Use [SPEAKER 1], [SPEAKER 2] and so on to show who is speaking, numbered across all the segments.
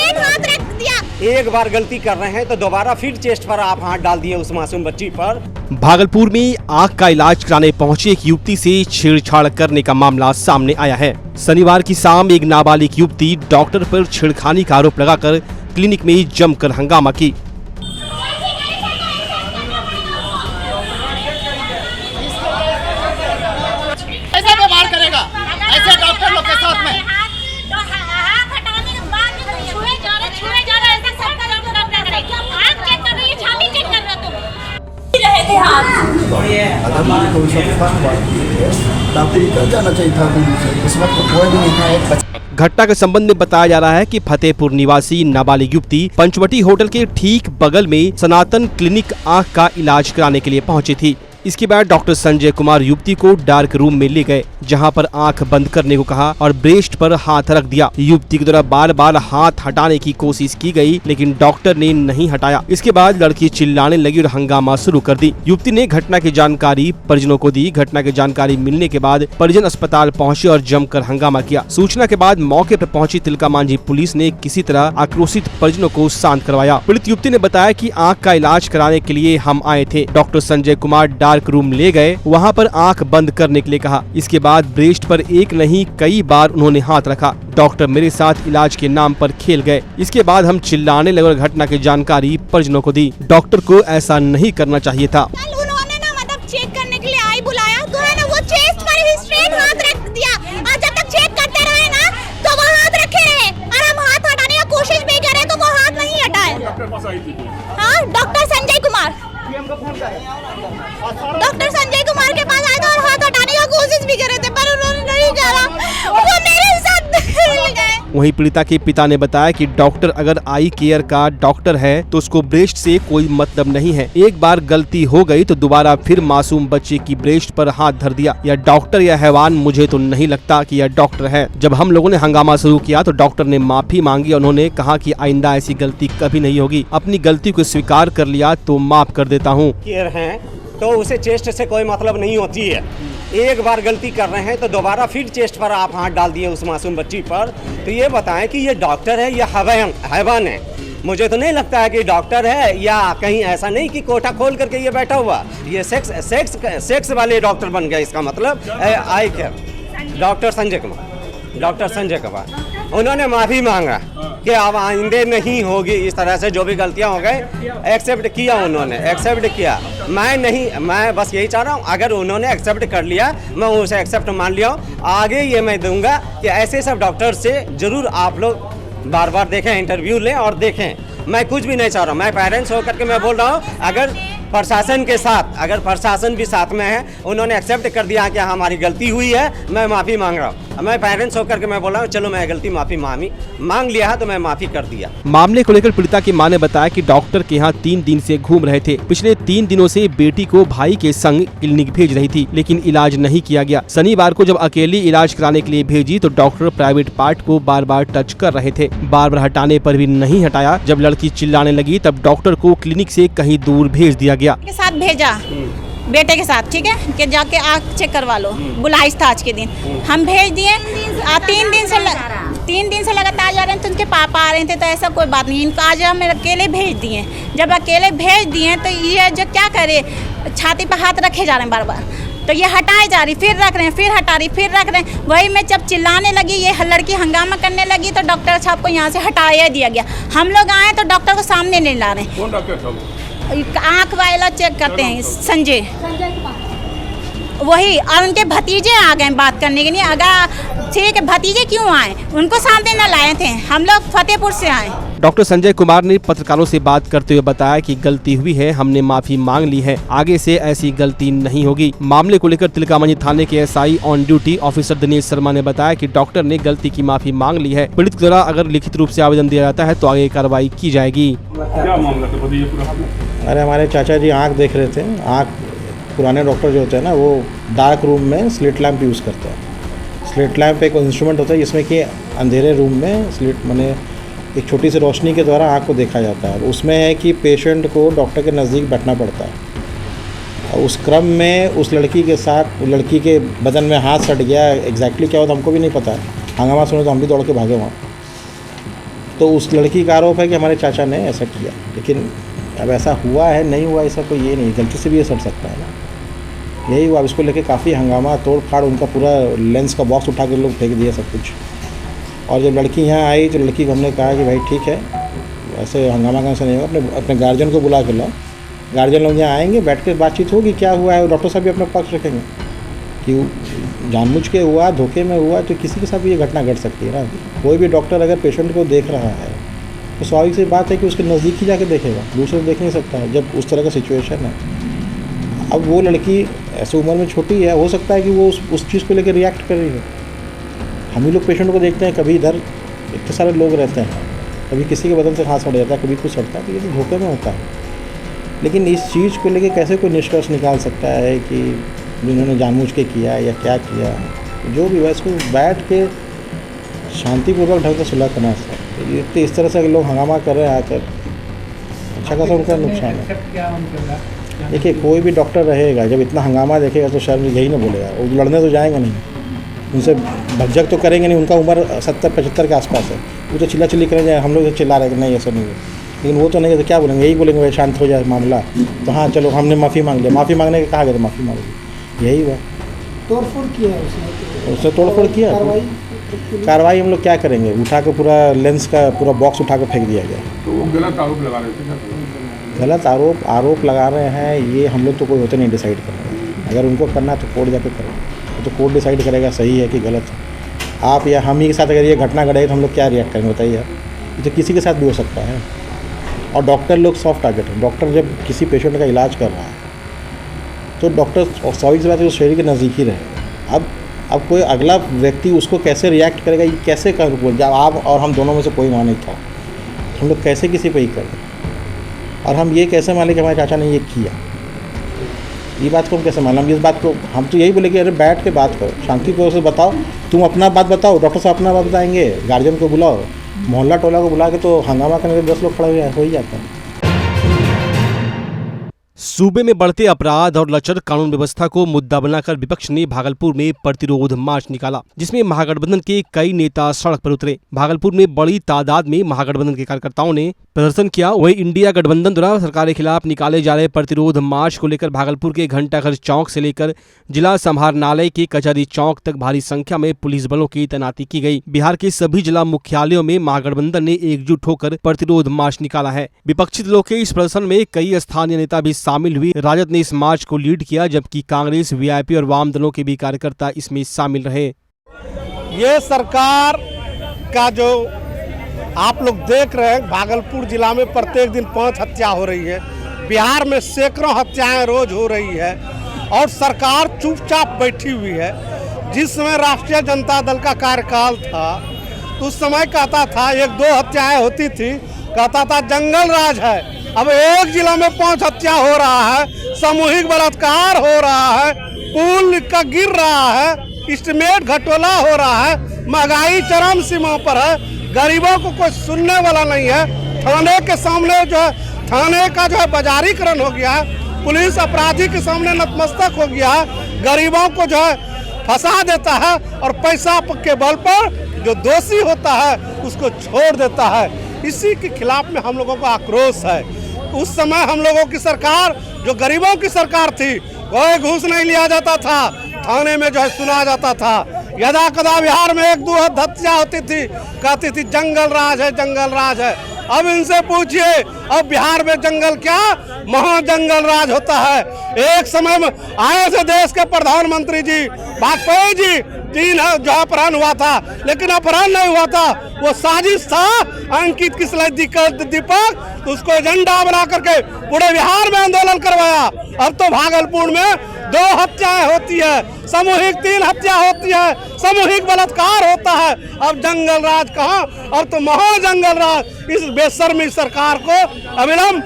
[SPEAKER 1] Straight हाथ रख दिया।
[SPEAKER 2] एक बार गलती कर रहे हैं तो दोबारा फिर चेस्ट पर आप हाथ डाल दिए उस मासूम बच्ची पर।
[SPEAKER 3] भागलपुर में आंख का इलाज कराने पहुंची एक युवती से छेड़छाड़ करने का मामला सामने आया है। शनिवार की शाम एक नाबालिग युवती डॉक्टर पर छेड़खानी का आरोप लगाकर क्लिनिक में जमकर हंगामा की।
[SPEAKER 4] ऐसा व्यवहार करेगा ऐसे डॉक्टर लोग के साथ में।
[SPEAKER 5] अगर मुझे कोई जाना चाहिए था, इस वक्त कोई भी नहीं था। एक
[SPEAKER 3] घटना के संबंध में बताया जा रहा है कि फतेहपुर निवासी नाबालिग युवती पंचवटी होटल के ठीक बगल में सनातन क्लिनिक आंख का इलाज कराने के लिए पहुंची थी। इसके बाद डॉक्टर संजय कुमार युवती को डार्क रूम में ले गए, जहां पर आंख बंद करने को कहा और ब्रेस्ट पर हाथ रख दिया। युवती के द्वारा बार बार हाथ हटाने की कोशिश की गई, लेकिन डॉक्टर ने नहीं हटाया। इसके बाद लड़की चिल्लाने लगी और हंगामा शुरू कर दी। युवती ने घटना की जानकारी परिजनों को दी। घटना की जानकारी मिलने के बाद परिजन अस्पताल पहुंचे और जमकर हंगामा किया। सूचना के बाद मौके पर पहुंची तिलका मांझी पुलिस ने किसी तरह आक्रोशित परिजनों को शांत करवाया। पीड़ित युवती ने बताया कि आंख का इलाज कराने के लिए हम आए थे। Doctor Sanjay Kumar dark room ले गए, वहां पर आंख बंद करने के लिए कहा। इसके बाद ब्रेस्ट पर एक नहीं कई बार उन्होंने हाथ रखा। डॉक्टर मेरे साथ इलाज के नाम पर खेल गए। इसके बाद हम चिल्लाने लगे और घटना की जानकारी परिजनों को दी। डॉक्टर को ऐसा नहीं करना चाहिए था।
[SPEAKER 1] उन्होंने ना मतलब चेक करने के लिए आई बुलाया तो है ना, वो चेस्ट पर ही स्ट्रेट हाथ रख दिया और जब तक चेक करते रहे ना तो वो हाथ रखे रहे और हम हाथ हटाने की कोशिश भी करे तो वो हाथ नहीं हटाए। हाँ, डॉक्टर संजय कुमार के पास आए थे और हाथ हटाने की कोशिश भी करे थे, पर उन्होंने नहीं करा। वो मेरे साथ मिल गए।
[SPEAKER 3] वहीं पीड़िता के पिता ने बताया कि डॉक्टर अगर आई केयर का डॉक्टर है तो उसको ब्रेस्ट से कोई मतलब नहीं है। एक बार गलती हो गई तो दोबारा फिर मासूम बच्चे की ब्रेस्ट पर हाथ धर दिया। यह डॉक्टर या हैवान मुझे तो नहीं लगता कि यह डॉक्टर है। जब हम लोगों ने हंगामा शुरू किया तो डॉक्टर ने माफी मांगी। उन्होंने कहा कि आइंदा ऐसी गलती कभी नहीं होगी। अपनी गलती को स्वीकार कर लिया तो माफ कर देता हूँ।
[SPEAKER 2] केयर है तो उसे चेस्ट से कोई मतलब नहीं होती है। एक बार गलती कर रहे हैं तो दोबारा फिर चेस्ट पर आप हाथ डाल दिए उस मासूम बच्ची पर। तो ये बताएं कि ये डॉक्टर है या हैवान है। मुझे तो नहीं लगता है कि डॉक्टर है, या कहीं ऐसा नहीं कि कोठा खोल करके ये बैठा हुआ। ये सेक्स वाले डॉक्टर बन गए। इसका मतलब आई केयर डॉक्टर संजय कुमार उन्होंने माफी मांगा कि अब आइंदे नहीं होगी इस तरह से। जो भी गलतियां हो गए एक्सेप्ट किया, उन्होंने एक्सेप्ट किया। मैं बस यही चाह रहा हूं, अगर उन्होंने एक्सेप्ट कर लिया मैं उसे एक्सेप्ट मान लिया हूं। आगे ये मैं दूंगा कि ऐसे सब डॉक्टर से जरूर आप लोग बार बार देखें, इंटरव्यू लें और देखें। मैं कुछ भी नहीं चाह रहा हूँ। मैं पेरेंट्स होकर के मैं बोल रहा हूँ, अगर प्रशासन के साथ, अगर प्रशासन भी साथ में है, उन्होंने एक्सेप्ट कर दिया कि हमारी गलती हुई है, मैं माफ़ी मांग रहा हूँ। मैं पेरेंट्स होकर के मैं बोल रहा हूँ, चलो मैं गलती माफ़ी मांग लिया है तो मैं माफ़ी कर दिया।
[SPEAKER 3] मामले को लेकर पीड़िता की मां ने बताया कि डॉक्टर के यहाँ 3 दिन से घूम रहे थे। पिछले 3 दिनों से बेटी को भाई के संग क्लिनिक भेज रही थी, लेकिन इलाज नहीं किया गया। शनिवार को जब अकेली इलाज कराने के लिए भेजी तो डॉक्टर प्राइवेट पार्ट को बार बार टच कर रहे थे। बार बार हटाने पर भी नहीं हटाया। जब लड़की चिल्लाने लगी तब डॉक्टर को क्लिनिक से कहीं दूर भेज दिया गया।
[SPEAKER 1] के साथ भेजा बेटे के साथ, ठीक है, कि जाके आँख चेक करवा लो। बुलाइश था आज के दिन, हम भेज दिए। 3 दिन से लगातार जा रहे हैं तो उनके पापा आ रहे थे, तो ऐसा कोई बात नहीं। इनको आज हम अकेले भेज दिए। जब अकेले भेज दिए तो ये जो क्या करे, छाती पर हाथ रखे जा रहे हैं बार बार। तो ये हटाए जा रही, फिर रख रहे हैं, फिर हटा रही, फिर रख रहे हैं। वही में जब चिल्लाने लगी, ये लड़की हंगामा करने लगी तो डॉक्टर साहब को यहाँ से हटाया दिया गया। हम लोग आए तो डॉक्टर को सामने नहीं ला रहे हैं।
[SPEAKER 5] कौन डॉक्टर था?
[SPEAKER 1] आँख वाला चेक करते हैं संजय वही, और उनके भतीजे आ गए बात करने के लिए। अगर ठीक है, भतीजे क्यों आए, उनको सामने न लाए थे। हम लोग फतेहपुर से आए।
[SPEAKER 3] डॉक्टर संजय कुमार ने पत्रकारों से बात करते हुए बताया कि गलती हुई है, हमने माफी मांग ली है, आगे से ऐसी गलती नहीं होगी। मामले को लेकर तिलका मांझी थाने के SI on duty officer Dinesh Sharma ने बताया कि डॉक्टर ने गलती की माफी मांग ली है। पीड़ित द्वारा अगर लिखित रूप से आवेदन दिया जाता है तो आगे कार्रवाई की जाएगी।
[SPEAKER 5] क्या मामला था बताइए पूरा?
[SPEAKER 6] अरे हमारे चाचा जी आँख देख रहे थे। आँख पुराने डॉक्टर जो होते हैं ना, वो डार्क रूम में स्लिट लैंप यूज़ करते हैं। स्लिट लैंप एक इंस्ट्रूमेंट होता है जिसमें कि अंधेरे रूम में स्लिट माने एक छोटी सी रोशनी के द्वारा आँख को देखा जाता है। उसमें है कि पेशेंट को डॉक्टर के नज़दीक बैठना पड़ता है। और उस क्रम में उस लड़की के साथ, लड़की के बदन में हाथ सट गया। एग्जैक्टली क्या हुआ तो हमको भी नहीं पता। हंगामा सुने तो हम भी दौड़ के भागे वहाँ। तो उस लड़की का आरोप है कि हमारे चाचा ने ऐसा किया, लेकिन अब ऐसा हुआ है नहीं हुआ ऐसा कोई ये नहीं, गलती से भी ये सड़ सकता है ना। यही हुआ, इसको लेके काफ़ी हंगामा तोड़ फाड़, उनका पूरा लेंस का बॉक्स उठा के लोग फेंक दिया सब कुछ। और जब लड़की यहाँ आई तो लड़की को हमने कहा कि भाई ठीक है, ऐसे हंगामा कहाँ से नहीं होगा, अपने गार्जियन को बुला के लाओ। गार्जियन लोग यहाँ आएंगे, बैठ कर बातचीत होगी, क्या हुआ है, डॉक्टर साहब भी अपना पक्ष रखेंगे कि जानबूझ के हुआ, धोखे में हुआ, तो किसी के साथ भी ये घटना घट सकती है ना। कोई भी डॉक्टर अगर पेशेंट को देख रहा है तो स्वाभाविक सी बात है कि उसके नज़दीक ही जाके देखेगा, दूसरे देख नहीं सकता है जब उस तरह का सिचुएशन है। अब वो लड़की ऐसे उम्र में छोटी है, हो सकता है कि वो उस चीज़ को लेकर रिएक्ट कर रही है। हम ही लोग पेशेंट को देखते हैं, कभी इधर इतने सारे लोग रहते हैं, कभी किसी के बदन से हाथ सड़ जाता है, कभी कुछ सड़ता है, तो ये तो धोखे में होता है। लेकिन इस चीज़ को लेके कैसे कोई निष्कर्ष निकाल सकता है कि जिन्होंने जानबूझ के किया या क्या किया, जो भी हुआ इसको बैठ के शांतिपूर्वक ढंग से सुलह करना चाहिए। तो इस तरह से लोग हंगामा कर रहे हैं आकर, अच्छा खासा उनका नुकसान है। देखिए कोई भी डॉक्टर रहेगा जब इतना हंगामा देखेगा तो शायद यही ना बोलेगा, वो लड़ने तो जाएंगे नहीं, उनसे भज्जक तो करेंगे नहीं, उनका उम्र 70-75 के आसपास है, वो तो चिल्ला करेंगे, हम लोग चिल्ला रहे कि नहीं ऐसा नहीं है, लेकिन वो तो नहीं है तो क्या बोलेंगे, यही बोलेंगे भाई शांत हो जाए मामला, तो हाँ चलो हमने माफ़ी मांग लिया, माफ़ी मांगने के कहा गया तो माफ़ी मांग ली, यही हुआ।
[SPEAKER 5] तोड़फोड़ किया
[SPEAKER 6] उसने तोड़फोड़ किया, कार्रवाई हम लोग क्या करेंगे, उठा के पूरा लेंस का पूरा बॉक्स उठा के फेंक दिया गया।
[SPEAKER 7] तो वो गलत आरोप लगा रहे थे,
[SPEAKER 6] गलत आरोप लगा रहे हैं, ये हम लोग तो कोई होते नहीं डिसाइड कर रहे हैं। अगर उनको करना तो कोर्ट जाके करें, तो कोर्ट डिसाइड करेगा सही है कि गलत है। आप या हम ही के साथ अगर ये घटना घटे तो हम लोग क्या रिएक्ट करेंगे बताइए यार, ये तो किसी के साथ भी हो सकता है। और डॉक्टर लोग सॉफ्ट टारगेट है, डॉक्टर जब किसी पेशेंट का इलाज कर रहा है तो डॉक्टर और स्वाभाविक सी बात है शरीर के नज़दीक ही रहे। अब कोई अगला व्यक्ति उसको कैसे रिएक्ट करेगा, ये कैसे कर बोल, जब आप और हम दोनों में से कोई वहाँ नहीं था, हम लोग कैसे किसी पे ही करें। और हम ये कैसे मान लें कि हमारे चाचा ने ये किया, ये बात को हम कैसे मान लें। हम इस बात को हम तो यही बोले कि अरे बैठ के बात करो, शांतिपूर्वक से बताओ, तुम अपना बात बताओ, डॉक्टर साहब अपना बात बताएंगे, गार्जियन को बुलाओ, मोहल्ला टोला को बुला के तो हंगामा करने के 10 लोग खड़े हो ही जाते हैं।
[SPEAKER 3] सूबे में बढ़ते अपराध और लचर कानून व्यवस्था को मुद्दा बनाकर विपक्ष ने भागलपुर में प्रतिरोध मार्च निकाला, जिसमें महागठबंधन के कई नेता सड़क पर उतरे। भागलपुर में बड़ी तादाद में महागठबंधन के कार्यकर्ताओं ने प्रदर्शन किया। वहीं इंडिया गठबंधन द्वारा सरकार के खिलाफ निकाले जा रहे प्रतिरोध मार्च को लेकर भागलपुर के घंटाघर चौक से लेकर जिला समाहरणालय के कचहरी चौक तक भारी संख्या में पुलिस बलों की तैनाती की गई। बिहार के सभी जिला मुख्यालयों में महागठबंधन ने एकजुट होकर प्रतिरोध मार्च निकाला है। विपक्षी दलों के इस प्रदर्शन में कई स्थानीय नेता भी शामिल हुए। राजद ने इस मार्च को लीड किया, जबकि कांग्रेस, वीआईपी और वाम दलों के भी कार्यकर्ता इसमें शामिल रहे।
[SPEAKER 8] ये सरकार का जो आप लोग देख रहे हैं, भागलपुर जिला में प्रत्येक दिन 5 हत्या हो रही है, बिहार में सैकड़ों हत्याएं रोज हो रही है और सरकार चुपचाप बैठी हुई है। जिस समय राष्ट्रीय जनता दल का कार्यकाल था तो उस समय कहता था 1-2 हत्याएं होती थी, कहता था जंगल राज है। अब एक जिला में 5 हत्या हो रहा है, सामूहिक बलात्कार हो रहा है, पुल का गिर रहा है, एस्टीमेट घटोला हो रहा है, महंगाई चरम सीमा पर है, गरीबों को कोई सुनने वाला नहीं है। थाने के सामने जो है, थाने का जो है बाजारीकरण हो गया है, पुलिस अपराधी के सामने नतमस्तक हो गया है, गरीबों को जो है फंसा देता है और पैसा के बल पर जो दोषी होता है उसको छोड़ देता है। इसी के खिलाफ में हम लोगों का आक्रोश है। उस समय हम लोगों की सरकार जो गरीबों की सरकार थी, कोई घूस नहीं लिया जाता था, थाने में जो है सुना जाता था। यदा कदा बिहार में 1-2 हत्या होती थी, कहती थी जंगल राज है, जंगल राज है। अब इनसे पूछिए, अब बिहार में जंगल क्या, महाजंगल राज होता है। एक समय में आए थे देश के प्रधानमंत्री जी वाजपेयी जी, 3 जो अपहरण हुआ था, लेकिन अपहरण नहीं हुआ था, वो साजिश था अंकित किसलय दीपक, तो उसको एजेंडा बना करके पूरे बिहार में आंदोलन करवाया। अब तो भागलपुर में 2 हत्याएं होती है, सामूहिक 3 हत्या होती है, सामूहिक बलात्कार होता है। अब जंगल राज कहाँ, अब तो महाजंगल राज। इस बेशर्मी सरकार को अविलंब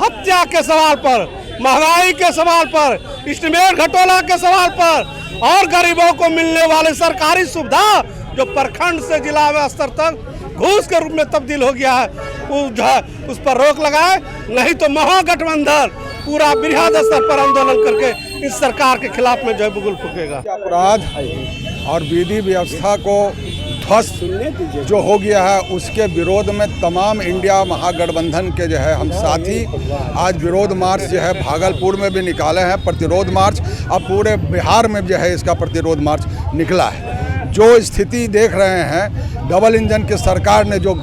[SPEAKER 8] हत्या के सवाल पर, महंगाई के सवाल पर, एस्टीमेट घटोला के सवाल पर और गरीबों को मिलने वाली सरकारी सुविधा जो प्रखंड से जिला स्तर तक घूस के रूप में तब्दील हो गया है, वो जो है उस पर रोक लगाए, नहीं तो महागठबंधन पूरा बृहद स्तर पर आंदोलन करके इस सरकार के खिलाफ में जो है बुगुल फूकेगा।
[SPEAKER 7] अपराध और विधि व्यवस्था को
[SPEAKER 9] ध्वस्त जो हो गया है उसके विरोध में तमाम इंडिया महागठबंधन के जो है हम साथी आज विरोध मार्च जो है भागलपुर में भी निकाले हैं, प्रतिरोध मार्च। अब पूरे बिहार में जो है इसका प्रतिरोध मार्च निकला है। जो स्थिति देख रहे हैं डबल इंजन की सरकार ने जो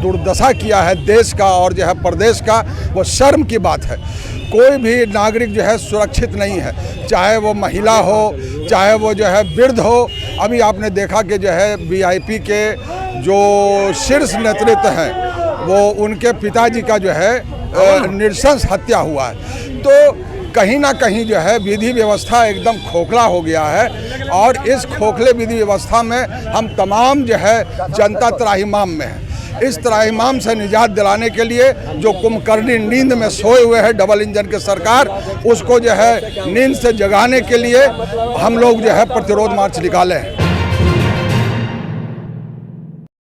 [SPEAKER 9] दुर्दशा किया है देश का और जो है प्रदेश का, वो शर्म की बात है। कोई भी नागरिक जो है सुरक्षित नहीं है, चाहे वो महिला हो, चाहे वो जो है वृद्ध हो। अभी आपने देखा कि जो है वीआईपी के जो शीर्ष नेतृत्व हैं वो उनके पिताजी का जो है नृशंस हत्या हुआ है। तो कहीं ना कहीं जो है विधि व्यवस्था एकदम खोखला हो गया है और इस खोखले विधि व्यवस्था में हम तमाम जो है जनता त्राहिमाम में है। इस त्राहिमाम से निजात दिलाने के लिए जो कुंभकर्णी नींद में सोए हुए हैं डबल इंजन की सरकार, उसको जो है नींद से जगाने के लिए हम लोग जो है प्रतिरोध मार्च निकाले हैं।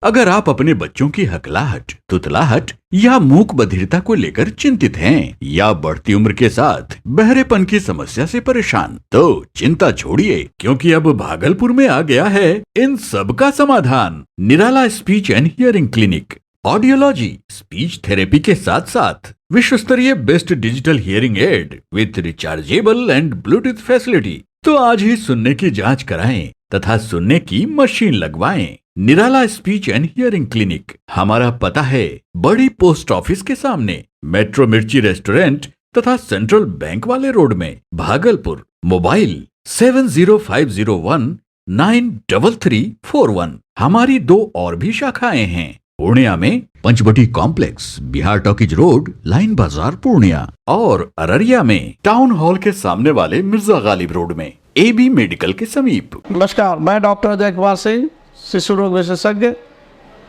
[SPEAKER 10] अगर आप अपने बच्चों की हकलाहट, तुतलाहट या मूक बधिरता को लेकर चिंतित हैं या बढ़ती उम्र के साथ बहरेपन की समस्या से परेशान, तो चिंता छोड़िए, क्योंकि अब भागलपुर में आ गया है इन सब का समाधान। Nirala speech and hearing clinic. Audiology, speech therapy के साथ साथ विश्व स्तरीय best digital hearing aid with rechargeable and bluetooth facility. तो आज ही सुनने की जांच कराएं तथा सुनने की मशीन लगवाएं। निराला स्पीच एंड हियरिंग क्लिनिक। हमारा पता है बड़ी पोस्ट ऑफिस के सामने, मेट्रो मिर्ची रेस्टोरेंट तथा सेंट्रल बैंक वाले रोड में, भागलपुर। मोबाइल 7050193341। हमारी 2 और भी शाखाएं हैं, पूर्णिया में Panchvati complex, Bihar talkies road, line Bazar Purnia, और अररिया में टाउन हॉल के सामने वाले मिर्जा गालिब रोड में, AB मेडिकल के समीप।
[SPEAKER 8] नमस्कार, मैं डॉक्टर अजय कुमार सिंह, शिशु रोग विशेषज्ञ,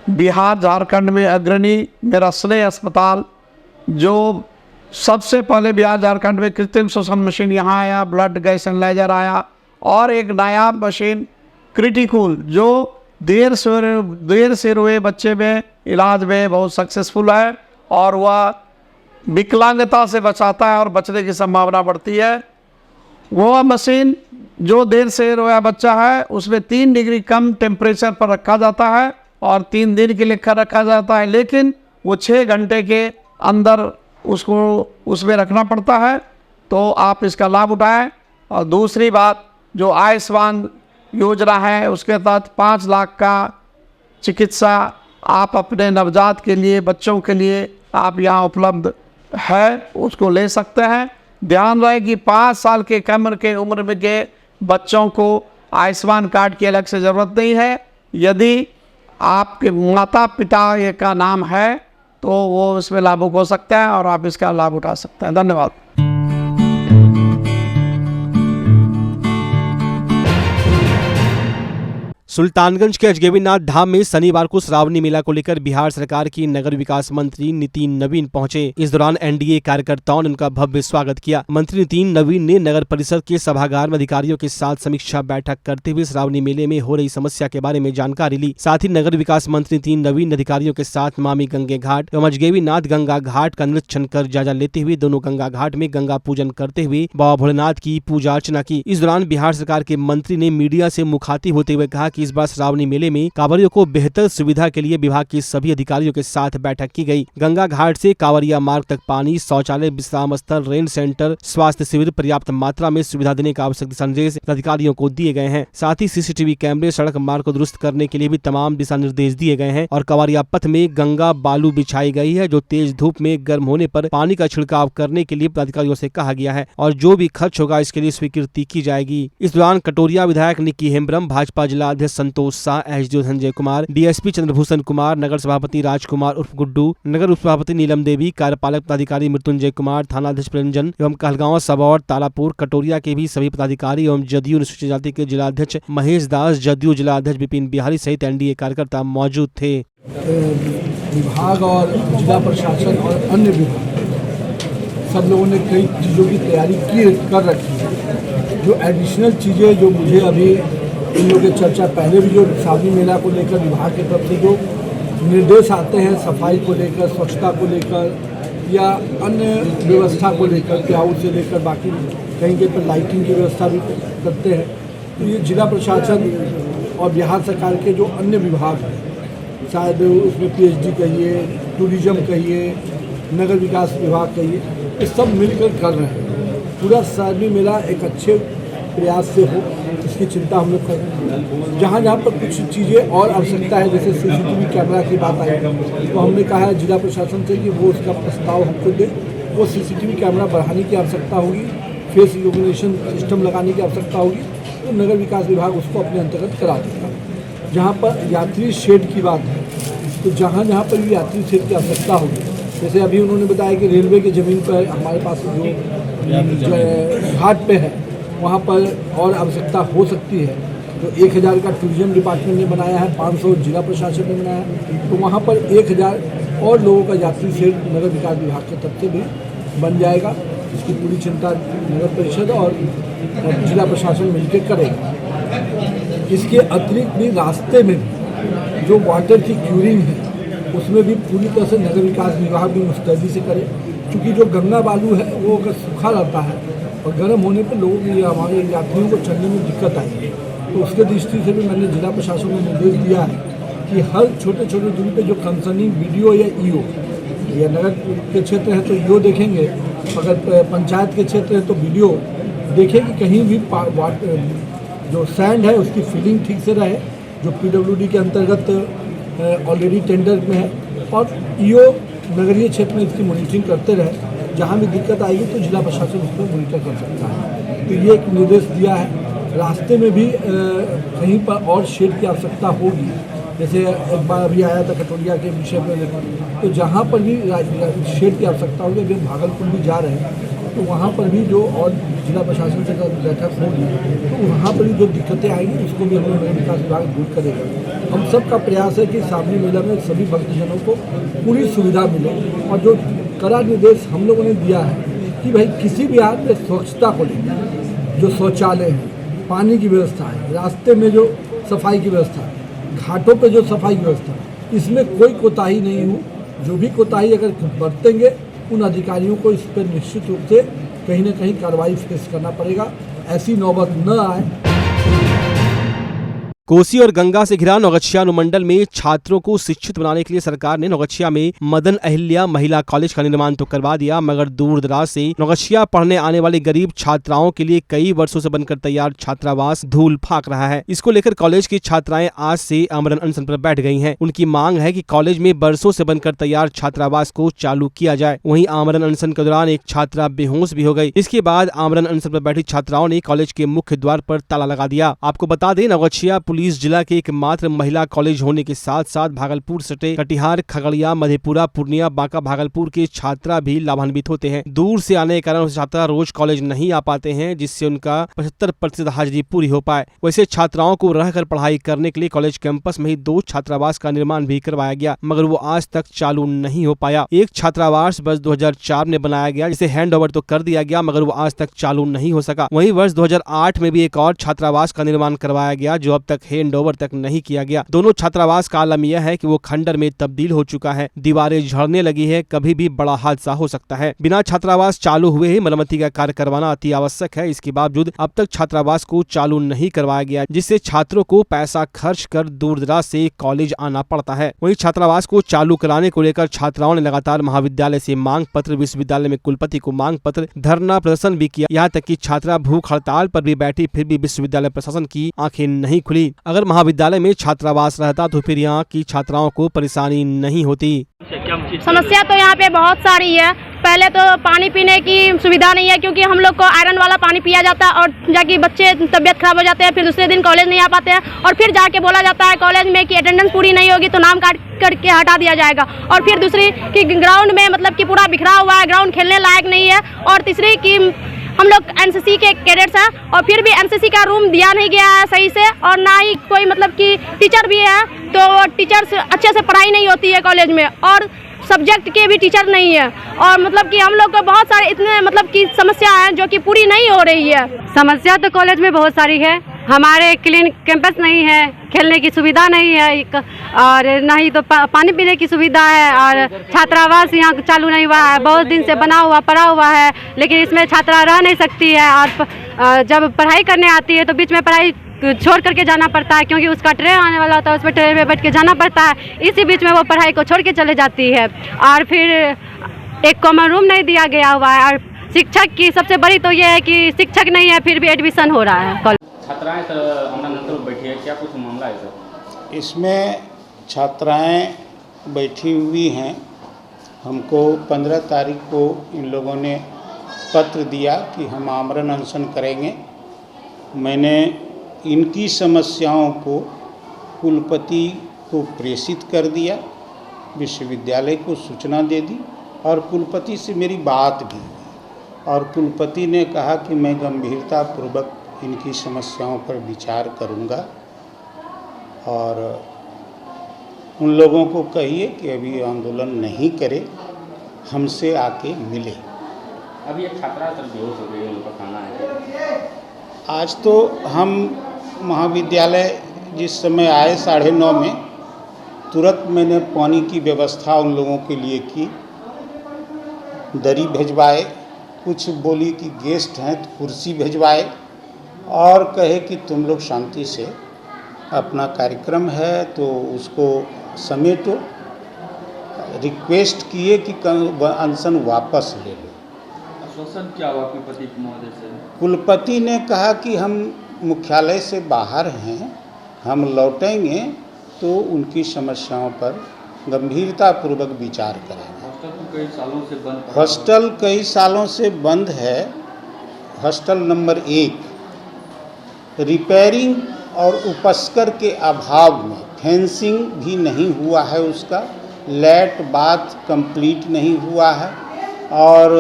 [SPEAKER 8] बिहार झारखंड में अग्रणी मेरा स्नेह अस्पताल, जो सबसे पहले बिहार झारखंड में कृत्रिम श्वसन मशीन यहाँ आया, ब्लड गैस एनालाइजर आया, और एक नया मशीन क्रिटिकल जो देर से रोए बच्चे में इलाज में बहुत सक्सेसफुल है और वह विकलांगता से बचाता है और बचने की संभावना बढ़ती है। वो मशीन जो देर से रोया बच्चा है उसमें 3 डिग्री कम टेम्परेचर पर रखा जाता है और 3 दिन के लिए रखा जाता है, लेकिन वो 6 घंटे के अंदर उसको उसमें रखना पड़ता है। तो आप इसका लाभ उठाएं। और दूसरी बात, जो आयुष्मान योजना है उसके तहत 5 लाख का चिकित्सा आप अपने नवजात के लिए, बच्चों के लिए आप यहाँ उपलब्ध है, उसको ले सकते हैं। ध्यान रहे कि 5 साल के कम के उम्र में के बच्चों को आयुष्मान कार्ड की अलग से ज़रूरत नहीं है। यदि आपके माता पिता का नाम है तो वो इसमें लाभुक हो सकता है और आप इसका लाभ उठा सकते हैं। धन्यवाद।
[SPEAKER 3] सुल्तानगंज के अजगैबीनाथ धाम में शनिवार को श्रावणी मेला को लेकर बिहार सरकार की नगर विकास मंत्री नितिन नवीन पहुंचे। इस दौरान एनडीए कार्यकर्ताओं ने उनका भव्य स्वागत किया। मंत्री नितिन नवीन ने नगर परिषद के सभागार में अधिकारियों के साथ समीक्षा बैठक करते हुए श्रावणी मेले में हो रही समस्या के बारे में जानकारी ली। साथ ही नगर विकास मंत्री नितिन नवीन ने अधिकारियों के साथ मामी गंगे घाट एवं अजगैबीनाथ गंगा घाट का निरीक्षण कर जायजा लेते हुए दोनों गंगा घाट में गंगा पूजन करते हुए बाबा भोलेनाथ की पूजा अर्चना की। इस दौरान बिहार सरकार के मंत्री ने मीडिया से मुखातिब होते हुए कहा कि इस बार श्रावणी मेले में कांवरियों को बेहतर सुविधा के लिए विभाग के सभी अधिकारियों के साथ बैठक की गई। गंगा घाट से कांवरिया मार्ग तक पानी, शौचालय, विश्राम स्थल, रेन सेंटर, स्वास्थ्य शिविर पर्याप्त मात्रा में सुविधा देने का आवश्यक दिशा निर्देश अधिकारियों को दिए गए हैं। साथ ही सीसीटीवी कैमरे, सड़क मार्ग को दुरुस्त करने के लिए भी तमाम दिशा निर्देश दिए गए हैं और कांवरिया पथ में गंगा बालू बिछाई गई है, जो तेज धूप में गर्म होने पर पानी का छिड़काव करने के लिए अधिकारियों से कहा गया है और जो भी खर्च होगा इसके लिए स्वीकृति की जाएगी। इस दौरान कटोरिया विधायक निक्की हेम्ब्रम, भाजपा जिला अध्यक्ष संतोष शाह, एसडीओ संजय कुमार, डीएसपी चंद्रभूषण कुमार, नगर सभापति राजकुमार उर्फ गुड्डू, नगर उप सभापति नीलम देवी, कार्यपालक पदाधिकारी मृत्युंजय कुमार, थाना अध्यक्ष प्रंजन एवं कहलगांव, सबौर, तालापुर, कटोरिया के भी सभी पदाधिकारी एवं जदयू अनुसूचित जाति के जिला अध्यक्ष महेश दास, जदयू जिला अध्यक्ष विपिन बिहारी सहित एनडीए कार्यकर्ता मौजूद थे।
[SPEAKER 11] विभाग और जिला प्रशासन और अन्य विभाग सब लोगों ने कई चीज़ों की तैयारी कर रखी है। जो एडिशनल चीज़ें जो मुझे अभी इन लोगों की चर्चा पहले भी जो श्रावणी मेला को लेकर विभाग की तरफ से जो निर्देश आते हैं सफाई को लेकर, स्वच्छता को लेकर या अन्य व्यवस्था को लेकर, क्राउड से लेकर बाकी कहीं कहीं पर लाइटिंग की व्यवस्था भी करते हैं। तो ये जिला प्रशासन और बिहार सरकार के जो अन्य विभाग हैं, शायद उसमें PhD कहिए, टूरिज्म कहिए, नगर विकास विभाग कहिए, ये सब मिलकर कर रहे हैं। पूरा सर्वे मेला एक अच्छे प्रयास से हो, इसकी चिंता हम लोग कर रहे हैं। जहाँ जहाँ पर कुछ चीज़ें और आवश्यकता है, जैसे CCTV कैमरा की बात आई, तो हमने कहा है जिला प्रशासन से कि वो उसका प्रस्ताव हमको दे। वो CCTV कैमरा बढ़ाने की आवश्यकता होगी, फेस रिकॉग्निशन सिस्टम लगाने की आवश्यकता होगी, तो नगर विकास विभाग उसको अपने अंतर्गत करा देगा। जहाँ पर यात्री शेड की बात है, तो जहाँ जहाँ पर भी यात्री शेड की आवश्यकता होगी, जैसे अभी उन्होंने बताया कि रेलवे की ज़मीन पर हमारे पास जो घाट पे है, वहाँ पर और आवश्यकता हो सकती है। तो 1000 का टूरिज्म डिपार्टमेंट ने बनाया है, 500 जिला प्रशासन ने बनाया है, तो वहाँ पर 1000 और लोगों का यात्री शेड नगर विकास विभाग की तरफ से भी बन जाएगा। इसकी पूरी चिंता नगर परिषद और जिला प्रशासन मिलकर करेगा। इसके अतिरिक्त भी रास्ते में भी जो वाटर की क्यूरिंग है, उसमें भी पूरी तरह से नगर विकास विभाग भी मुस्तैदी से करे, क्योंकि जो गंगा बालू है वो अगर सूखा रहता है और गर्म होने पर लोगों की, हमारे यात्रियों को चलने में दिक्कत आएगी। तो उसके दृष्टि से भी मैंने जिला प्रशासन को निर्देश दिया है कि हर छोटे छोटे दूरी पे जो कंसर्निंग BDO या EO, या नगर के क्षेत्र है तो EO देखेंगे, अगर पंचायत के क्षेत्र है तो BDO देखें कि कहीं भी जो सैंड है उसकी फिलिंग ठीक से रहे, जो PWD के अंतर्गत ऑलरेडी टेंडर में है, और EO नगरीय क्षेत्र में इसकी मॉनिटरिंग करते रहे। जहाँ भी दिक्कत आएगी तो जिला प्रशासन उस पर मॉनिटर कर सकता है। तो ये एक निर्देश दिया है। रास्ते में भी कहीं पर और शेड की आवश्यकता होगी, जैसे एक बार अभी आया था कटोरिया के विषय पर, तो जहाँ पर भी शेड की आवश्यकता होगी, अभी हम भागलपुर भी जा रहे हैं, तो वहाँ पर भी जो और जिला प्रशासन से बैठक होगी, तो वहाँ पर भी जो दिक्कतें आएंगी उसको भी हम लोग नगर विकास विभाग दूर करेगा। हम सब का प्रयास है कि सावनी मेला में सभी भक्तजनों को पूरी सुविधा मिले, और जो कड़ा निर्देश हम लोगों ने दिया है कि भाई किसी भी हाल में स्वच्छता को लेकर, जो शौचालय है, पानी की व्यवस्था है, रास्ते में जो सफाई की व्यवस्था है, घाटों पे जो सफाई की व्यवस्था है, इसमें कोई कोताही नहीं हो। जो भी कोताही अगर बरतेंगे, उन अधिकारियों को इस पर निश्चित रूप से कहीं ना कहीं कार्रवाई फेस करना पड़ेगा। ऐसी नौबत न आए।
[SPEAKER 3] कोसी और गंगा से घिरा नौगछिया अनुमंडल में छात्रों को शिक्षित बनाने के लिए सरकार ने नौगछिया में मदन अहिल्या महिला कॉलेज का निर्माण तो करवा दिया, मगर दूर दराज से नौगछिया पढ़ने आने वाली गरीब छात्राओं के लिए कई वर्षों से बनकर तैयार छात्रावास धूल फाक रहा है। इसको लेकर कॉलेज की छात्राएं आज से आमरण अनशन पर बैठ गई हैं। उनकी मांग है कि कॉलेज में बरसों से बनकर तैयार छात्रावास को चालू किया जाए। वहीं आमरण अनशन के दौरान एक छात्रा बेहोश भी हो गई। इसके बाद आमरण अनशन पर बैठी छात्राओं ने कॉलेज के मुख्य द्वार पर ताला लगा दिया। आपको बता दें, नौगछिया पुलिस जिला के एकमात्र महिला कॉलेज होने के साथ साथ भागलपुर सटे कटिहार, खगड़िया, मधेपुरा, पूर्णिया, बांका, भागलपुर के छात्रा भी लाभान्वित होते हैं। दूर से आने के कारण छात्रा रोज कॉलेज नहीं आ पाते हैं, जिससे उनका 75% हाजिरी पूरी हो पाए। वैसे छात्राओं को रहकर पढ़ाई करने के लिए कॉलेज कैंपस में ही 2 छात्रावास का निर्माण भी करवाया गया, मगर वो आज तक चालू नहीं हो पाया। एक छात्रावास वर्ष 2004 में बनाया गया, जिसे हैंड ओवर तो कर दिया गया, मगर वो आज तक चालू नहीं हो सका। वहीं वर्ष 2008 में भी एक और छात्रावास का निर्माण करवाया गया, जो अब तक हैंड ओवर तक नहीं किया गया। दोनों छात्रावास का आलम यह है कि वो खंडर में तब्दील हो चुका है, दीवारें झड़ने लगी है, कभी भी बड़ा हादसा हो सकता है। बिना छात्रावास चालू हुए ही मरम्मती का कार्य करवाना अति आवश्यक है। इसके बावजूद अब तक छात्रावास को चालू नहीं करवाया गया, जिससे छात्रों को पैसा खर्च कर दूर दराज से कॉलेज आना पड़ता है। वहीं छात्रावास को चालू कराने को लेकर छात्राओं ने लगातार महाविद्यालय से मांग पत्र, विश्वविद्यालय में कुलपति को मांग पत्र, धरना प्रदर्शन भी किया। यहाँ तक कि छात्रा भूख हड़ताल पर भी बैठी, फिर भी विश्वविद्यालय प्रशासन की आंखें नहीं खुली। अगर महाविद्यालय में छात्रावास रहता तो फिर यहाँ की छात्राओं को परेशानी नहीं होती।
[SPEAKER 12] समस्या तो यहाँ पे बहुत सारी है। पहले तो पानी पीने की सुविधा नहीं है, क्योंकि हम लोग को आयरन वाला पानी पिया जाता है और जाके बच्चे तबियत खराब हो जाते हैं, फिर दूसरे दिन कॉलेज नहीं आ पाते हैं, और फिर जाके बोला जाता है कॉलेज में कि अटेंडेंस पूरी नहीं होगी तो नाम काट करके हटा दिया जाएगा। और फिर दूसरी कि ग्राउंड में मतलब कि पूरा बिखरा हुआ है, ग्राउंड खेलने लायक नहीं है। और तीसरी कि हम लोग एनसीसी के कैडेट्स हैं और फिर भी एनसीसी का रूम दिया नहीं गया है सही से, और ना ही कोई मतलब कि टीचर भी है, तो टीचर्स अच्छे से पढ़ाई नहीं होती है कॉलेज में, और सब्जेक्ट के भी टीचर नहीं है। और मतलब कि हम लोग को बहुत सारे इतने मतलब कि समस्या है जो कि पूरी नहीं हो रही है।
[SPEAKER 13] समस्या तो कॉलेज में बहुत सारी है। हमारे क्लीन कैंपस नहीं है, खेलने की सुविधा नहीं है, और ना ही तो पानी पीने की सुविधा है, और छात्रावास यहाँ चालू नहीं हुआ है। बहुत दिन से बना हुआ पड़ा हुआ है, लेकिन इसमें छात्रा रह नहीं सकती है, और जब पढ़ाई करने आती है तो बीच में पढ़ाई छोड़ करके जाना पड़ता है, क्योंकि उसका ट्रेन आने वाला होता है, उस पर ट्रेन में बैठ के जाना पड़ता है। इसी बीच में वो पढ़ाई को छोड़ के चले जाती है। और फिर एक कॉमन रूम नहीं दिया गया हुआ है। और शिक्षक की सबसे बड़ी तो ये है कि शिक्षक नहीं है, फिर भी एडमिशन हो रहा है।
[SPEAKER 14] छात्राएं सर बैठी है, क्या कुछ मामला है सर?
[SPEAKER 15] इसमें छात्राएं बैठी हुई हैं। हमको 15 तारीख को इन लोगों ने पत्र दिया कि हम आमरण अनशन करेंगे। मैंने इनकी समस्याओं को कुलपति को प्रेषित कर दिया, विश्वविद्यालय को सूचना दे दी और कुलपति से मेरी बात भी हुई। और कुलपति ने कहा कि मैं गंभीरतापूर्वक इनकी समस्याओं पर विचार करूंगा और उन लोगों को कहिए कि अभी आंदोलन नहीं करे, हमसे आके मिले।
[SPEAKER 14] अभी एक छात्रा सर बेहोश हो गई, उनका खाना है।
[SPEAKER 15] आज तो हम महाविद्यालय जिस समय आए 9:30 में, तुरंत मैंने पानी की व्यवस्था उन लोगों के लिए की, दरी भिजवाए, कुछ बोली कि गेस्ट हैं तो कुर्सी भिजवाए और कहे कि तुम लोग शांति से अपना कार्यक्रम है तो उसको समेटो। रिक्वेस्ट किए कि अनशन वापस ले लो।
[SPEAKER 14] आश्वासन क्या हुआ कुलपति महोदय से?
[SPEAKER 15] कुलपति ने कहा कि हम मुख्यालय से बाहर हैं, हम लौटेंगे तो उनकी समस्याओं पर गंभीरतापूर्वक विचार करेंगे। हॉस्टल कई सालों से बंद है। हॉस्टल नंबर 1 रिपेयरिंग और उपस्कर के अभाव में फेंसिंग भी नहीं हुआ है, उसका लैट बाथ कंप्लीट नहीं हुआ है और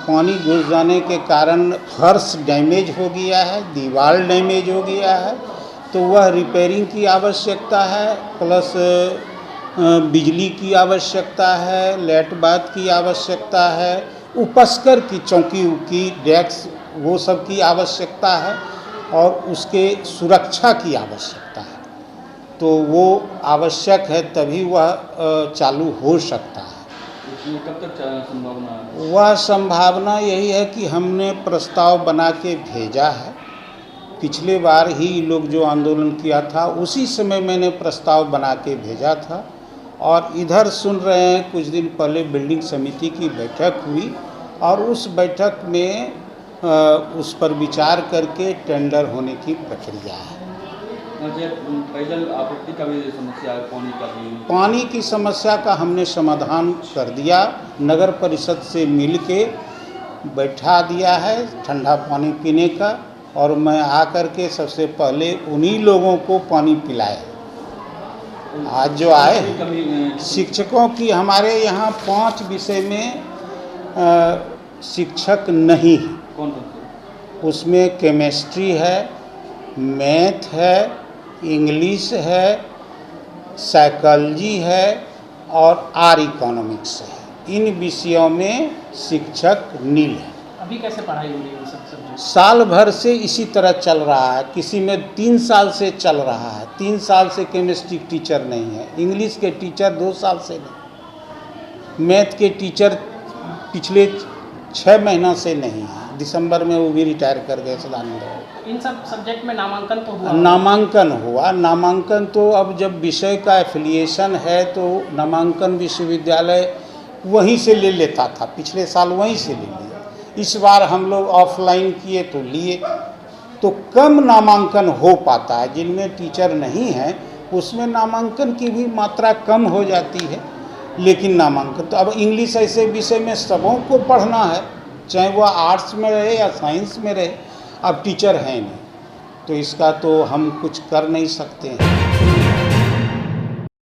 [SPEAKER 15] पानी घुस जाने के कारण फर्श डैमेज हो गया है, दीवार डैमेज हो गया है। तो वह रिपेयरिंग की आवश्यकता है, प्लस बिजली की आवश्यकता है, लैट बाथ की आवश्यकता है, उपस्कर की चौकी की डेस्क वो सब की आवश्यकता है और उसके सुरक्षा की आवश्यकता है। तो वो आवश्यक है तभी वह चालू हो सकता है।
[SPEAKER 14] कब तक संभावना है?
[SPEAKER 15] वह संभावना यही है कि हमने प्रस्ताव बना के भेजा है। पिछले बार ही लोग जो आंदोलन किया था उसी समय मैंने प्रस्ताव बना के भेजा था और इधर सुन रहे हैं। कुछ दिन पहले बिल्डिंग समिति की बैठक हुई और उस बैठक में उस पर विचार करके टेंडर होने की प्रक्रिया है।
[SPEAKER 14] पेयजल आपूर्ति का भी समस्या है, पानी का भी।
[SPEAKER 15] पानी की समस्या का हमने समाधान कर दिया, नगर परिषद से मिल के बैठा दिया है ठंडा पानी पीने का और मैं आकर के सबसे पहले उन्हीं लोगों को पानी पिलाए। आज जो आए शिक्षकों की हमारे यहाँ 5 विषय में शिक्षक नहीं है।
[SPEAKER 14] कौन?
[SPEAKER 15] उसमें केमिस्ट्री है, मैथ है, इंग्लिश है, साइकोलॉजी है और आर इकोनॉमिक्स है। इन विषयों में शिक्षक नील है।
[SPEAKER 14] अभी कैसे पढ़ाई हो रही है सब सब्जेक्ट?
[SPEAKER 15] साल भर से इसी तरह चल रहा है। किसी में 3 साल से चल रहा है। 3 साल से केमिस्ट्री टीचर नहीं है, इंग्लिश के टीचर 2 साल से नहीं, मैथ के टीचर पिछले 6 महीना से नहीं है। दिसंबर में वो भी रिटायर कर गए सदानंद।
[SPEAKER 14] इन सब सब्जेक्ट में नामांकन तो हुआ?
[SPEAKER 15] नामांकन हुआ। नामांकन तो अब जब विषय का एफिलिएशन है तो नामांकन विश्वविद्यालय वहीं से ले लेता था, पिछले साल वहीं से ले लिया। इस बार हम लोग ऑफलाइन किए तो लिए, तो कम नामांकन हो पाता है। जिनमें टीचर नहीं है उसमें नामांकन की भी मात्रा कम हो जाती है, लेकिन नामांकन तो अब इंग्लिश ऐसे विषय में सबों को पढ़ना है, चाहे वह आर्ट्स में रहे या साइंस में रहे। अब टीचर हैं नहीं, तो इसका तो हम कुछ कर नहीं सकते हैं।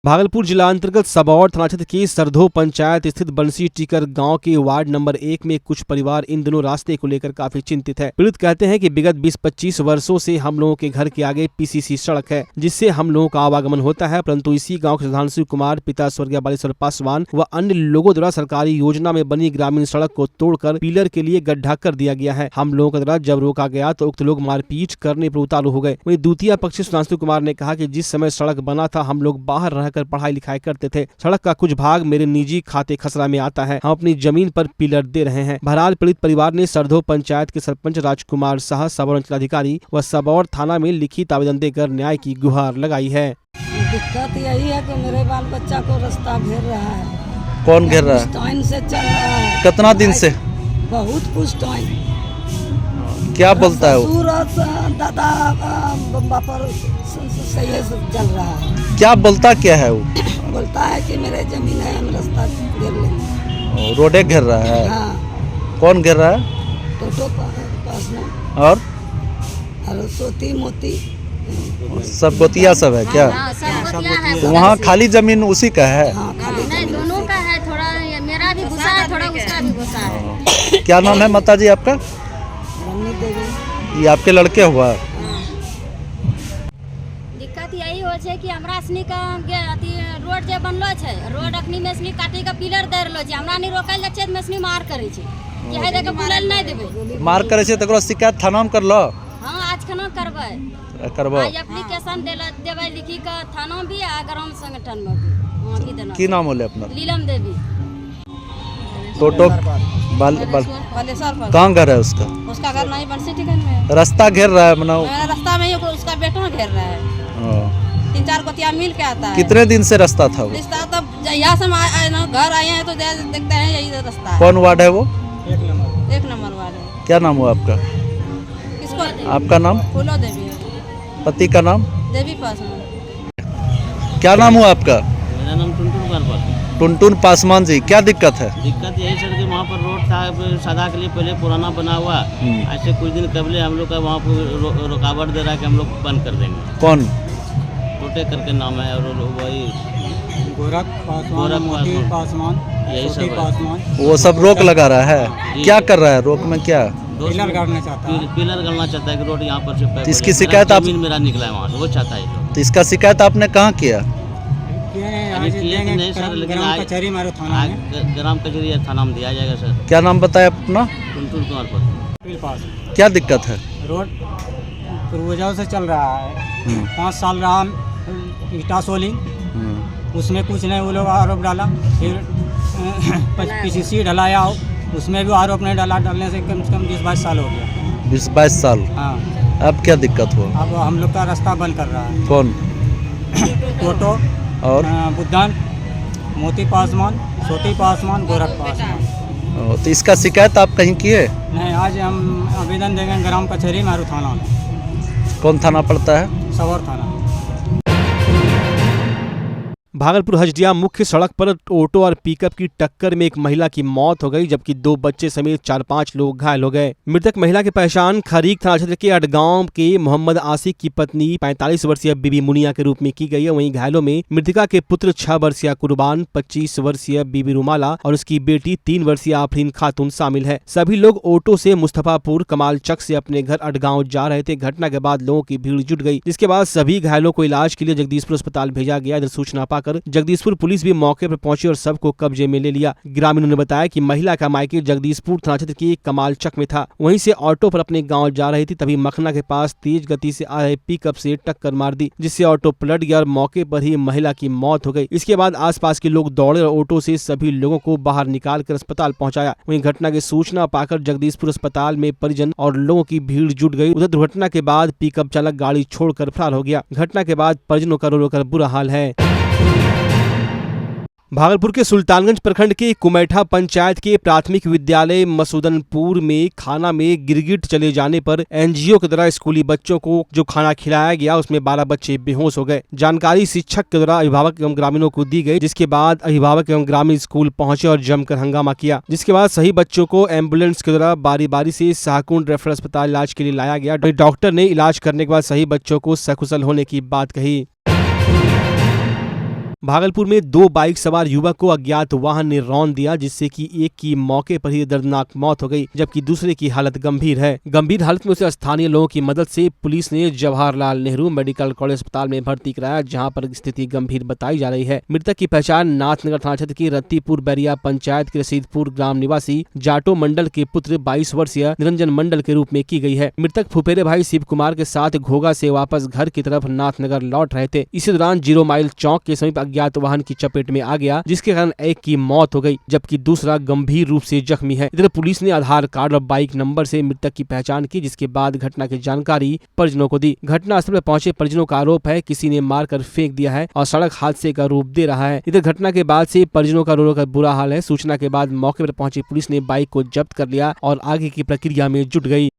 [SPEAKER 3] भागलपुर जिला अंतर्गत सबौर थाना क्षेत्र के सरधो पंचायत स्थित बंसी टीकर गांव के वार्ड नंबर 1 में कुछ परिवार इन दिनों रास्ते को लेकर काफी चिंतित है। पीड़ित कहते हैं कि विगत 20-25 वर्षों से हम लोगों के घर के आगे पीसीसी सड़क है, जिससे हम लोगों का आवागमन होता है, परंतु इसी गांव के सुधांशु कुमार पिता स्वर्गीय बालेश्वर पासवान व अन्य लोगों द्वारा सरकारी योजना में बनी ग्रामीण सड़क को तोड़कर पिलर के लिए गड्ढा कर दिया गया है। हम लोगों के द्वारा जब रोका गया तो उक्त लोग मारपीट करने पर उतारू हो गए। वहीं द्वितीय पक्षी सुधांशु कुमार ने कहा कि जिस समय सड़क बना था हम लोग बाहर रह कर पढ़ाई लिखाई करते थे। सड़क का कुछ भाग मेरे निजी खाते खसरा में आता है। हम अपनी जमीन पर पिलर दे रहे हैं। बहरहाल पीड़ित परिवार ने सरधो पंचायत के सरपंच राजकुमार शाह, सबौर अंचलाधिकारी व सबौर थाना में लिखित आवेदन देकर न्याय की गुहार लगाई है।
[SPEAKER 16] दिक्कत यही है कि मेरे बाल बच्चा को रास्ता घेर रहा है।
[SPEAKER 17] कौन घेर रहा है?
[SPEAKER 16] टाइम से चल रहा है।
[SPEAKER 17] कितना दिन से?
[SPEAKER 16] बहुत कुछ टाइम।
[SPEAKER 17] क्या बोलता है वो?
[SPEAKER 16] ससुर और दादा बापर से ये सब चल रहा है।
[SPEAKER 17] क्या बोलता क्या है वो?
[SPEAKER 16] बोलता है कि मेरे जमीन है, हम रास्ता घेर लेंगे।
[SPEAKER 17] रोडे घेर रहा है?
[SPEAKER 16] हाँ।
[SPEAKER 17] कौन घेर रहा है?
[SPEAKER 16] टोटो पास में।
[SPEAKER 17] और
[SPEAKER 16] सोती मोती
[SPEAKER 17] सब गोतिया सब है क्या? तो वहाँ खाली जमीन उसी का है?
[SPEAKER 12] नहीं, दोनों का है। थोड़ा मेरा भी घुसा है, थोड़ा उसका भी घुसा है।
[SPEAKER 17] क्या नाम है माता जी आपका? ये आपके लड़के हुआ?
[SPEAKER 12] दिक्कत यही हो छै कि हमरा सनी का रोड जे बनलो छै, रोड अखनी में सनी काटी के पिलर दे रहलो छै। हमरा नहीं रोकल जाय छै, में सनी मार करे छै कि है देके बुलल नहीं देबे।
[SPEAKER 17] मार करे छै तकरो शिकायत थाना में करलो?
[SPEAKER 12] हां, आज खना करबै। आज एप्लीकेशन देबै लिखी के थाना भी आ ग्राम संगठन में भी। हां, की देना।
[SPEAKER 17] की नाम होले अपना?
[SPEAKER 12] लीलम देवी।
[SPEAKER 17] टोटो कहाँ घर है उसका?
[SPEAKER 16] उसका घर नहीं बंसी टिकन में।
[SPEAKER 17] रास्ता घेर रहा है मना?
[SPEAKER 16] रास्ता में ही उसका बेटा घेर रहा है। 3-4 गोतिया मिल के आता है।
[SPEAKER 17] कितने दिन से रास्ता था वो?
[SPEAKER 16] रास्ता तो यहाँ से घर आए हैं तो देखते हैं यही रास्ता है।
[SPEAKER 17] कौन वार्ड है वो?
[SPEAKER 16] 1 नंबर वार्ड है।
[SPEAKER 17] क्या नाम हुआ आपका?
[SPEAKER 16] किसको?
[SPEAKER 17] आपका नाम?
[SPEAKER 16] फूलो देवी।
[SPEAKER 17] पति का नाम?
[SPEAKER 16] देवी पासवान।
[SPEAKER 17] क्या नाम हुआ आपका?
[SPEAKER 18] मेरा नाम टुनटुन पासवान।
[SPEAKER 17] टुनटुन पासवान जी, क्या दिक्कत है?
[SPEAKER 18] दिक्कत यही सर कि वहाँ पर रोड था सदा के लिए पहले पुराना बना हुआ। ऐसे कुछ दिन कबले हम लोग का वहाँ पर रुकावट दे रहा है कि हम लोग बंद कर देंगे।
[SPEAKER 17] कौन?
[SPEAKER 18] टोटे करके नाम है और वही
[SPEAKER 19] गोरख पासवान,
[SPEAKER 18] यही सब
[SPEAKER 17] वो सब रोक लगा रहा है। क्या कर रहा है रोक में? क्या
[SPEAKER 19] पिलर गाड़ना चाहता है?
[SPEAKER 18] पिलर गाड़ना चाहता है कि रोड यहाँ पर से।
[SPEAKER 17] इसकी शिकायत आप?
[SPEAKER 18] जमीन मेरा निकला है वहाँ से, वो चाहता है।
[SPEAKER 17] तो इसका शिकायत आपने कहाँ किया?
[SPEAKER 18] नहीं सर, लेकिन
[SPEAKER 19] ग्राम कचहरी मारो थाना में।
[SPEAKER 18] ग्राम कचहरी या थाना में दिया जाएगा सर।
[SPEAKER 17] क्या नाम बताया अपना?
[SPEAKER 18] टुनटुन कुमार पास।
[SPEAKER 17] क्या दिक्कत है?
[SPEAKER 19] रोड पूर्वजों से चल रहा है। 5 साल रहा ईटा सोलिंग, उसमें कुछ नहीं, वो लोग आरोप डाला। फिर PCC ढलाया, उसमें भी आरोप नहीं डाला। डालने से कम 20-22 साल हो गया।
[SPEAKER 17] 20-22 साल?
[SPEAKER 19] हाँ।
[SPEAKER 17] अब क्या दिक्कत हुआ?
[SPEAKER 19] अब हम लोग का रास्ता बंद कर रहा है।
[SPEAKER 17] कौन?
[SPEAKER 19] टोटो
[SPEAKER 17] और
[SPEAKER 19] बुद्धन, मोती पासवान, छोटी पासवान, गोरख पासवान।
[SPEAKER 17] तो इसका शिकायत आप कहीं किए?
[SPEAKER 19] नहीं, आज हम आवेदन देंगे ग्राम कचहरी मारू थाना में।
[SPEAKER 17] कौन थाना पड़ता है?
[SPEAKER 19] सबौर थाना।
[SPEAKER 3] भागलपुर हजडिया मुख्य सड़क पर ऑटो और पिकअप की टक्कर में एक महिला की मौत हो गई, जबकि 2 बच्चे समेत 4-5 लोग घायल हो गए। मृतक महिला की पहचान खरीक थाना क्षेत्र के अडगांव के मोहम्मद आसिक की पत्नी 45 वर्षीय बीबी मुनिया के रूप में की गई है। वहीं घायलों में मृतका के पुत्र 6 वर्षीय कुर्बान, 25 वर्षीय बीबी रुमाला और उसकी बेटी 3 वर्षीय आफरीन खातून शामिल है। सभी लोग ऑटो से मुस्तफापुर कमाल चक से अपने घर अडगांव जा रहे थे। घटना के बाद लोगों की भीड़ जुट गई, जिसके बाद सभी घायलों को इलाज के लिए जगदीशपुर अस्पताल भेजा गया। इधर सूचना पाकर जगदीशपुर पुलिस भी मौके पर पहुंची और सबको कब्जे में ले लिया। ग्रामीणों ने बताया कि महिला का मायके जगदीशपुर थाना क्षेत्र के कमाल चक में था। वहीं से ऑटो पर अपने गांव जा रही थी, तभी मखना के पास तेज गति से आ रहे पिकअप से टक्कर मार दी, जिससे ऑटो पलट गया और मौके पर ही महिला की मौत हो गई। इसके बाद आसपास के लोग दौड़े और ऑटो से सभी लोगों को बाहर निकालकर अस्पताल पहुंचाया। वहीं घटना की सूचना पाकर जगदीशपुर अस्पताल में परिजन और लोगों की भीड़ जुट गई। उधर दुर्घटना के बाद पिकअप चालक गाड़ी छोड़कर फरार हो गया। घटना के बाद परिजनों का रो रो कर बुरा हाल है। भागलपुर के सुल्तानगंज प्रखंड के कुमैठा पंचायत के प्राथमिक विद्यालय मसूदनपुर में खाना में गिरगिट चले जाने पर एनजीओ के द्वारा स्कूली बच्चों को जो खाना खिलाया गया उसमें 12 बच्चे बेहोश हो गए। जानकारी शिक्षक के द्वारा अभिभावक एवं ग्रामीणों को दी गई, जिसके बाद अभिभावक एवं ग्रामीण स्कूल पहुंचे और जमकर हंगामा किया, जिसके बाद सही बच्चों को एम्बुलेंस के द्वारा बारी बारी से शाहकुंड रेफरल अस्पताल इलाज के लिए लाया गया। डॉक्टर ने इलाज करने के बाद सही बच्चों को सकुशल होने की बात कही। भागलपुर में 2 बाइक सवार युवक को अज्ञात वाहन ने रौंद दिया, जिससे कि एक की मौके पर ही दर्दनाक मौत हो गई, जबकि दूसरे की हालत गंभीर है। गंभीर हालत में उसे स्थानीय लोगों की मदद से पुलिस ने जवाहरलाल नेहरू मेडिकल कॉलेज अस्पताल में भर्ती कराया, जहां पर स्थिति गंभीर बताई जा रही है। मृतक की पहचान नाथनगर थाना क्षेत्र की रत्तीपुर बैरिया पंचायत के रसीदपुर ग्राम निवासी जाटो मंडल के पुत्र 22 वर्षीय निरंजन मंडल के रूप में की गई है। मृतक फुफेरे भाई शिव कुमार के साथ घोगा से वापस घर की तरफ नाथनगर लौट रहे थे। इसी दौरान 0 माइल चौक के समीप अज्ञात वाहन की चपेट में आ गया, जिसके कारण एक की मौत हो गई जबकि दूसरा गंभीर रूप से जख्मी है। इधर पुलिस ने आधार कार्ड और बाइक नंबर से मृतक की पहचान की, जिसके बाद घटना की जानकारी परिजनों को दी। घटना स्थल पर पहुंचे परिजनों का आरोप है किसी ने मारकर फेंक दिया है और सड़क हादसे का रूप दे रहा है। इधर घटना के बाद से परिजनों का रो कर बुरा हाल है। सूचना के बाद मौके पर पहुंची पुलिस ने बाइक को जब्त कर लिया और आगे की प्रक्रिया में जुट गई।